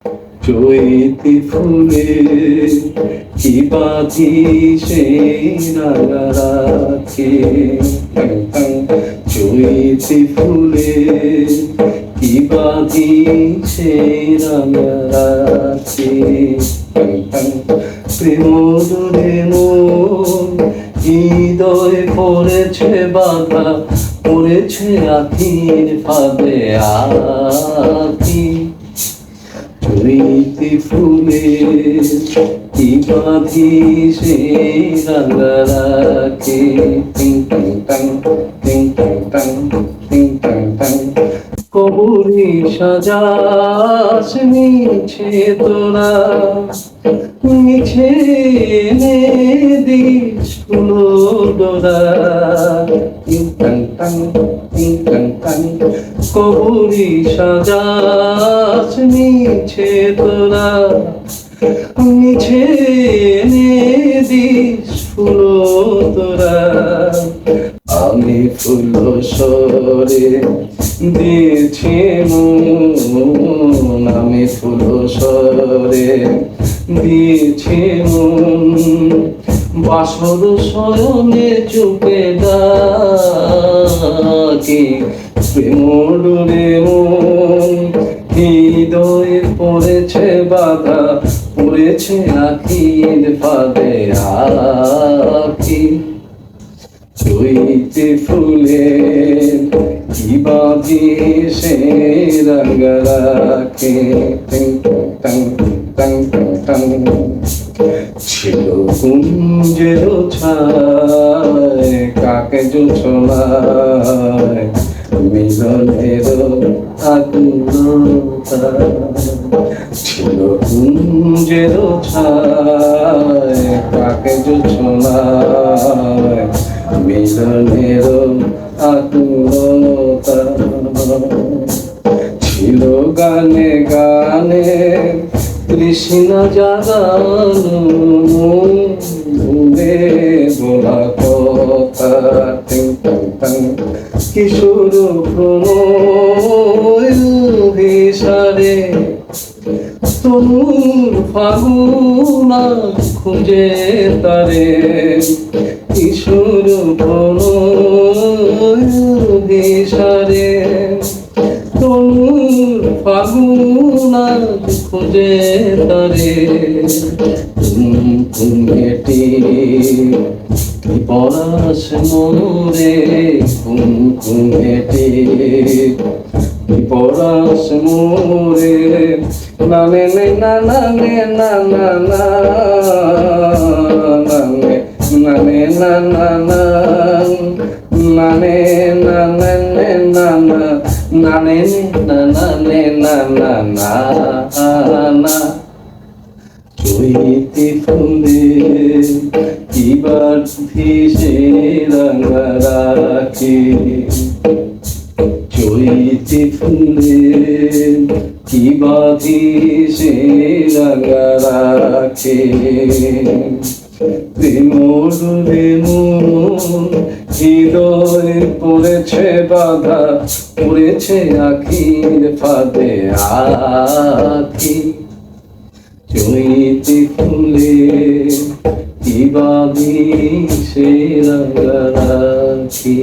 চৈতি ফুলে কি বাঁধি সেই রাঙা রাখে, চৈতি ফুলে কি বাঁধি সেই রাঙা রাখে। প্রেম ডোরে মন হৃদয়ে পড়েছে বাধা, পড়েছে আখির ফাঁদে আখি। চৈতি ফুলে কি বাঁধি সেই রাঙা রাখে, টিং টাং টাং টিং টাং টাং টিং টাং টাং। কবুরি সাজাস মিছে তোরা, মিছে এনে দিস ফুলো ডোরা, টিং টাং টাং টিং টাং টাং। কবুরি সাজাস মিছে তোরা, মিছে এনে দিস ফুলো তোরা। আমি ফুল সরে দিয়েছি মন, আমি ফুল সরে দিয়েছি মন। বাসর শয়নে চুপে ডাকি, প্রেম ডোরে মন হৃদয়ে পড়েছে বাধা, পড়েছে আখির ফাঁদে আখি। চৈতি ফুলে কি বাঁধি সেই রাঙা রাখে, টিং টাং টাং টাং টাং। ছিল কুঞ্জের ছায় কাকে জোছনায়, মিলনের আকুলতা। ছিল কুঞ্জের ছায় কাকে জোছনায়, মিলনের আকুলতা। ছিল গানে গানে তৃষ্ণা জাগানো, ভুলে বলা কথা, টিং টাং টাং। কিশোর প্রণয় ভিসারে তনুর ফাগুনা খুঁজে তারে, কিশোর প্রণয় ভিসারে তনুর ফাগুনা খুঁজে তারে। কুমকুমেটি পলাশ মোরে, কুমকুমেটি পলাশ মোরে। নানে না নানে না না না, নানে নানে না না না, নানে নানে না না, নানে না নানে না না না না। চৈতি ফুলে কি বাঁধি সেই রাঙা রাখে, চৈতি ফুলে কি বাঁধি সেই রাঙা রাখে। প্রেম ডোরে মন হৃদয়ে পড়েছে বাধা, পড়েছে আখির ফাঁদে আখি। চৈতি ফুলে কি বাঁধি সেই রাঙা রাখি।